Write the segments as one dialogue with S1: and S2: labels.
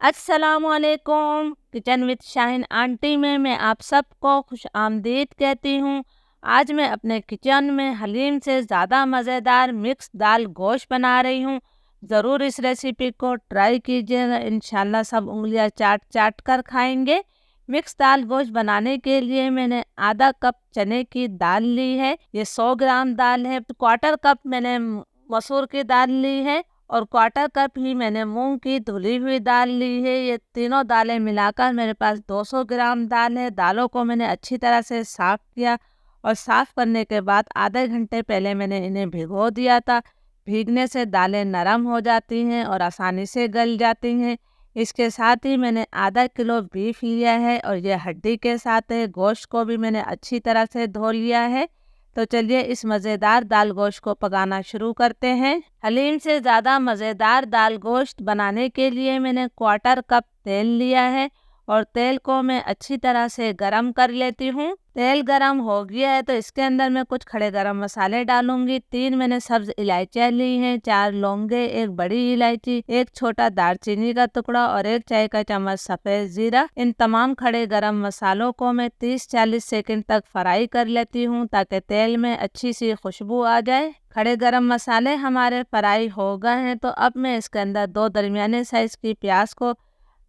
S1: अस्सलामुअलैकुम। Kitchen with Shaheen aunty में मैं आप सबको खुश आमदीद कहती हूँ। आज मैं अपने किचन में हलीम से ज़्यादा मज़ेदार मिक्स दाल गोश्त बना रही हूँ। ज़रूर इस रेसिपी को ट्राई कीजिएगा, इंशाल्लाह सब उंगलियां चाट चाट कर खाएंगे। मिक्स दाल गोश्त बनाने के लिए मैंने आधा कप चने की दाल ली है, ये 100 ग्राम दाल है। क्वार्टर कप मैंने मसूर की दाल ली है और क्वार्टर कप ही मैंने मूंग की धुली हुई दाल ली है। ये तीनों दालें मिलाकर मेरे पास 200 ग्राम दाल है। दालों को मैंने अच्छी तरह से साफ़ किया और साफ़ करने के बाद आधे घंटे पहले मैंने इन्हें भिगो दिया था। भीगने से दालें नरम हो जाती हैं और आसानी से गल जाती हैं। इसके साथ ही मैंने आधा किलो बीफ लिया है और ये हड्डी के साथ है। गोश्त को भी मैंने अच्छी तरह से धो लिया है। तो चलिए इस मज़ेदार दाल गोश्त को पकाना शुरू करते हैं। हलीम से ज़्यादा मज़ेदार दाल गोश्त बनाने के लिए मैंने क्वार्टर कप तेल लिया है और तेल को मैं अच्छी तरह से गरम कर लेती हूँ। तेल गरम हो गया है तो इसके अंदर मैं कुछ खड़े गरम मसाले डालूंगी। 3 मैंने सब्ज इलायचियाँ ली हैं, 4 लौंगे, 1 बड़ी इलायची, 1 छोटा दालचीनी का टुकड़ा और 1 चाय का चम्मच सफ़ेद ज़ीरा। इन तमाम खड़े गरम मसालों को मैं 30-40 सेकंड तक फ्राई कर लेती हूँ ताकि तेल में अच्छी सी खुशबू आ जाए। खड़े गरम मसाले हमारे फ्राई हो गए हैं तो अब मैं इसके अंदर 2 दरमियाने साइज की प्याज को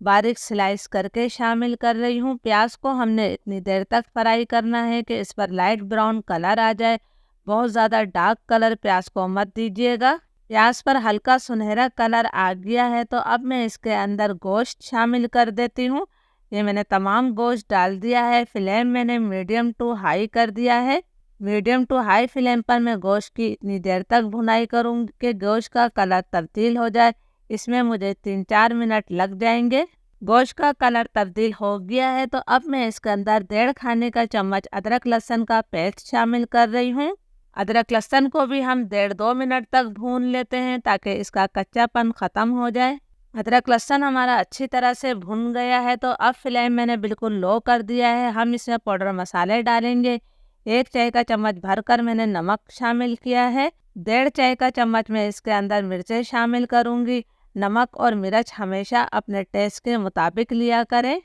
S1: बारीक स्लाइस करके शामिल कर रही हूँ। प्याज को हमने इतनी देर तक फ्राई करना है कि इस पर लाइट ब्राउन कलर आ जाए। बहुत ज़्यादा डार्क कलर प्याज को मत दीजिएगा। प्याज पर हल्का सुनहरा कलर आ गया है तो अब मैं इसके अंदर गोश्त शामिल कर देती हूँ। ये मैंने तमाम गोश्त डाल दिया है। फ्लेम मैंने मीडियम टू हाई कर दिया है। मीडियम टू हाई फ्लेम पर मैं गोश्त की इतनी देर तक भुनाई करूँगी कि गोश्त का कलर तब्दील हो जाए। इसमें मुझे 3-4 मिनट लग जाएंगे। गोश्त का कलर तब्दील हो गया है तो अब मैं इसके अंदर 1.5 खाने का चम्मच अदरक लहसुन का पेस्ट शामिल कर रही हूँ। अदरक लहसुन को भी हम 1.5-2 मिनट तक भून लेते हैं ताकि इसका कच्चापन ख़त्म हो जाए। अदरक लहसुन हमारा अच्छी तरह से भुन गया है तो अब फ्लेम मैंने बिल्कुल लो कर दिया है। हम इसमें पाउडर मसाले डालेंगे। 1 चाय का चम्मच भरकर मैंने नमक शामिल किया है। 1.5 चाय का चम्मच मैं इसके अंदर मिर्चें शामिल करूँगी। नमक और मिर्च हमेशा अपने टेस्ट के मुताबिक लिया करें।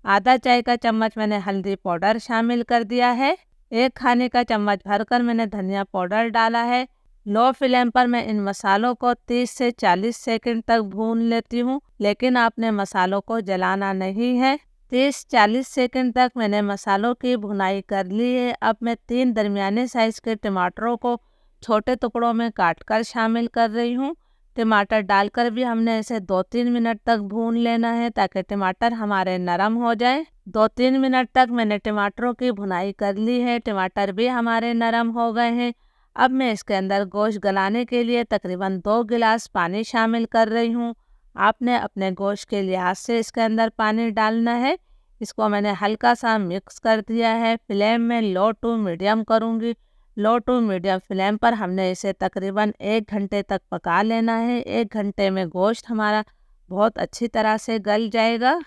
S1: आधा चाय का चम्मच मैंने हल्दी पाउडर शामिल कर दिया है। 1 खाने का चम्मच भरकर मैंने धनिया पाउडर डाला है। लो फ्लेम पर मैं इन मसालों को 30 से 40 सेकंड तक भून लेती हूँ, लेकिन आपने मसालों को जलाना नहीं है। 30-40 सेकंड तक मैंने मसालों की भुनाई कर ली है। अब मैं 3 दरमियाने साइज के टमाटरों को छोटे टुकड़ों में काटकर शामिल कर रही हूँ। टमाटर डालकर भी हमने इसे 2-3 मिनट तक भून लेना है ताकि टमाटर हमारे नरम हो जाए। 2-3 मिनट तक मैंने टमाटरों की भुनाई कर ली है। टमाटर भी हमारे नरम हो गए हैं। अब मैं इसके अंदर गोश्त गलाने के लिए तकरीबन 2 गिलास पानी शामिल कर रही हूँ। आपने अपने गोश्त के लिहाज से इसके अंदर पानी डालना है। इसको मैंने हल्का सा मिक्स कर दिया है। फ्लेम में लो टू मीडियम करूँगी। लो टू मीडियम फ्लेम पर हमने इसे तकरीबन 1 घंटे तक पका लेना है। 1 घंटे में गोश्त हमारा बहुत अच्छी तरह से गल जाएगा।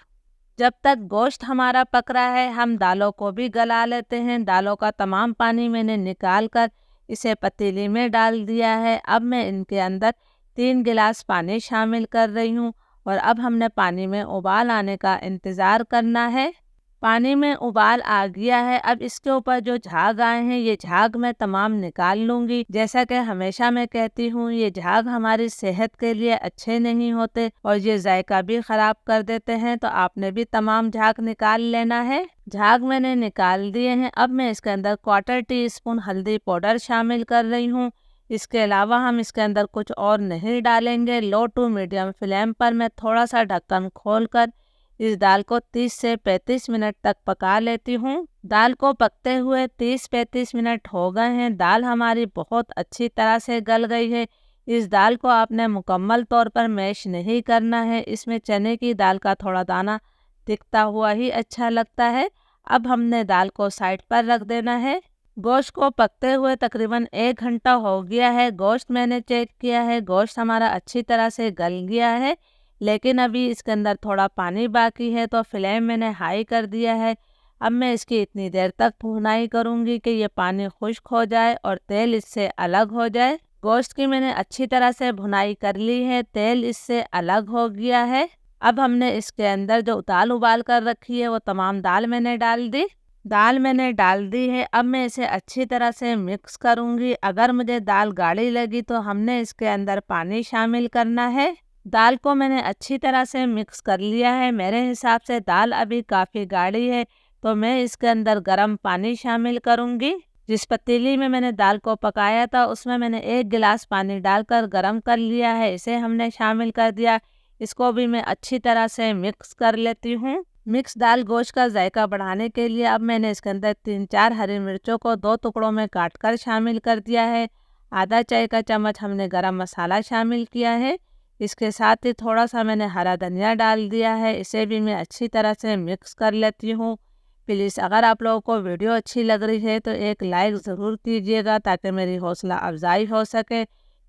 S1: जब तक गोश्त हमारा पक रहा है हम दालों को भी गला लेते हैं। दालों का तमाम पानी मैंने निकाल कर इसे पतीली में डाल दिया है। अब मैं इनके अंदर 3 गिलास पानी शामिल कर रही हूँ और अब हमने पानी में उबाल आने का इंतज़ार करना है। पानी में उबाल आ गया है। अब इसके ऊपर जो झाग आए हैं ये झाग मैं तमाम निकाल लूँगी। जैसा कि हमेशा मैं कहती हूँ ये झाग हमारी सेहत के लिए अच्छे नहीं होते और ये जायका भी ख़राब कर देते हैं, तो आपने भी तमाम झाग निकाल लेना है। झाग मैंने निकाल दिए हैं। अब मैं इसके अंदर 1/4 टीस्पून हल्दी पाउडर शामिल कर रही हूँ। इसके अलावा हम इसके अंदर कुछ और नहीं डालेंगे। लो टू मीडियम फ्लेम पर मैं थोड़ा सा ढक्कन खोलकर इस दाल को 30 से 35 मिनट तक पका लेती हूँ। दाल को पकते हुए 30-35 मिनट हो गए हैं। दाल हमारी बहुत अच्छी तरह से गल गई है। इस दाल को आपने मुकम्मल तौर पर मैश नहीं करना है। इसमें चने की दाल का थोड़ा दाना दिखता हुआ ही अच्छा लगता है। अब हमने दाल को साइड पर रख देना है। गोश्त को पकते हुए तकरीबन 1 घंटा हो गया है। गोश्त मैंने चेक किया है, गोश्त हमारा अच्छी तरह से गल गया है, लेकिन अभी इसके अंदर थोड़ा पानी बाकी है तो फ्लेम मैंने हाई कर दिया है। अब मैं इसकी इतनी देर तक भुनाई करूँगी कि ये पानी खुश्क हो जाए और तेल इससे अलग हो जाए। गोश्त की मैंने अच्छी तरह से भुनाई कर ली है, तेल इससे अलग हो गया है। अब हमने इसके अंदर जो दाल उबाल कर रखी है वो तमाम दाल मैंने डाल दी। दाल मैंने डाल दी है। अब मैं इसे अच्छी तरह से मिक्स करूँगी। अगर मुझे दाल गाढ़ी लगी तो हमने इसके अंदर पानी शामिल करना है। दाल को मैंने अच्छी तरह से मिक्स कर लिया है। मेरे हिसाब से दाल अभी काफ़ी गाढ़ी है तो मैं इसके अंदर गर्म पानी शामिल करूँगी। जिस पतीली में मैंने दाल को पकाया था उसमें मैंने 1 गिलास पानी डालकर गर्म कर लिया है, इसे हमने शामिल कर दिया। इसको भी मैं अच्छी तरह से मिक्स कर लेती हूँ। मिक्स दाल गोश्त का जायका बढ़ाने के लिए अब मैंने इसके अंदर 3-4 हरी मिर्चों को 2 टुकड़ों में काट कर शामिल कर दिया है। आधा चाय का चम्मच हमने गरम मसाला शामिल किया है। इसके साथ ही थोड़ा सा मैंने हरा धनिया डाल दिया है, इसे भी मैं अच्छी तरह से मिक्स कर लेती हूँ। प्लीज़ अगर आप लोगों को वीडियो अच्छी लग रही है तो एक लाइक ज़रूर कीजिएगा ताकि मेरी हौसला अफजाई हो सके।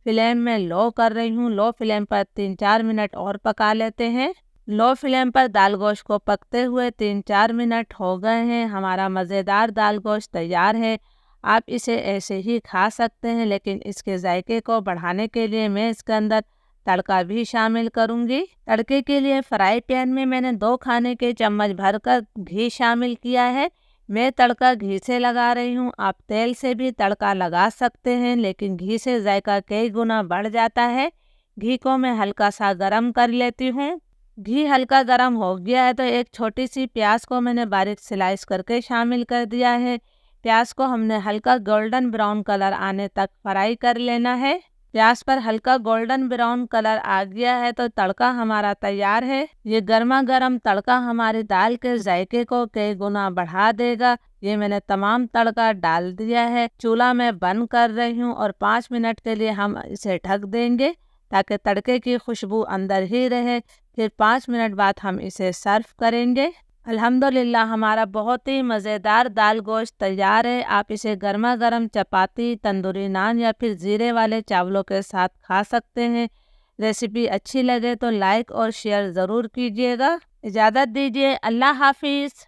S1: फ्लेम में लो कर रही हूँ। लो फ्लेम पर 3-4 मिनट और पका लेते हैं। लो फ्लेम पर दाल गोश्त को पकते हुए 3-4 मिनट हो गए हैं। हमारा मज़ेदार दाल गोश्त तैयार है। आप इसे ऐसे ही खा सकते हैं, लेकिन इसके जायके को बढ़ाने के लिए मैं इसके अंदर तड़का भी शामिल करूंगी। तड़के के लिए फ्राई पैन में मैंने 2 खाने के चम्मच भरकर घी शामिल किया है। मैं तड़का घी से लगा रही हूँ। आप तेल से भी तड़का लगा सकते हैं, लेकिन घी से जायका कई गुना बढ़ जाता है। घी को मैं हल्का सा गरम कर लेती हूँ। घी हल्का गरम हो गया है तो एक छोटी सी प्याज को मैंने बारीक स्लाइस करके शामिल कर दिया है। प्याज को हमने हल्का गोल्डन ब्राउन कलर आने तक फ्राई कर लेना है। प्याज पर हल्का गोल्डन ब्राउन कलर आ गया है तो तड़का हमारा तैयार है। ये गर्मा गर्म तड़का हमारी दाल के जायके को कई गुना बढ़ा देगा। ये मैंने तमाम तड़का डाल दिया है। चूल्हा में बंद कर रही हूँ और 5 मिनट के लिए हम इसे ढक देंगे ताकि तड़के की खुशबू अंदर ही रहे। फिर 5 मिनट बाद हम इसे सर्व करेंगे। अल्हम्दुलिल्लाह हमारा बहुत ही मज़ेदार दाल गोश्त तैयार है। आप इसे गर्मा गर्म चपाती, तंदूरी नान या फिर ज़ीरे वाले चावलों के साथ खा सकते हैं। रेसिपी अच्छी लगे तो लाइक और शेयर ज़रूर कीजिएगा। इजाज़त दीजिए। अल्लाह हाफिज़।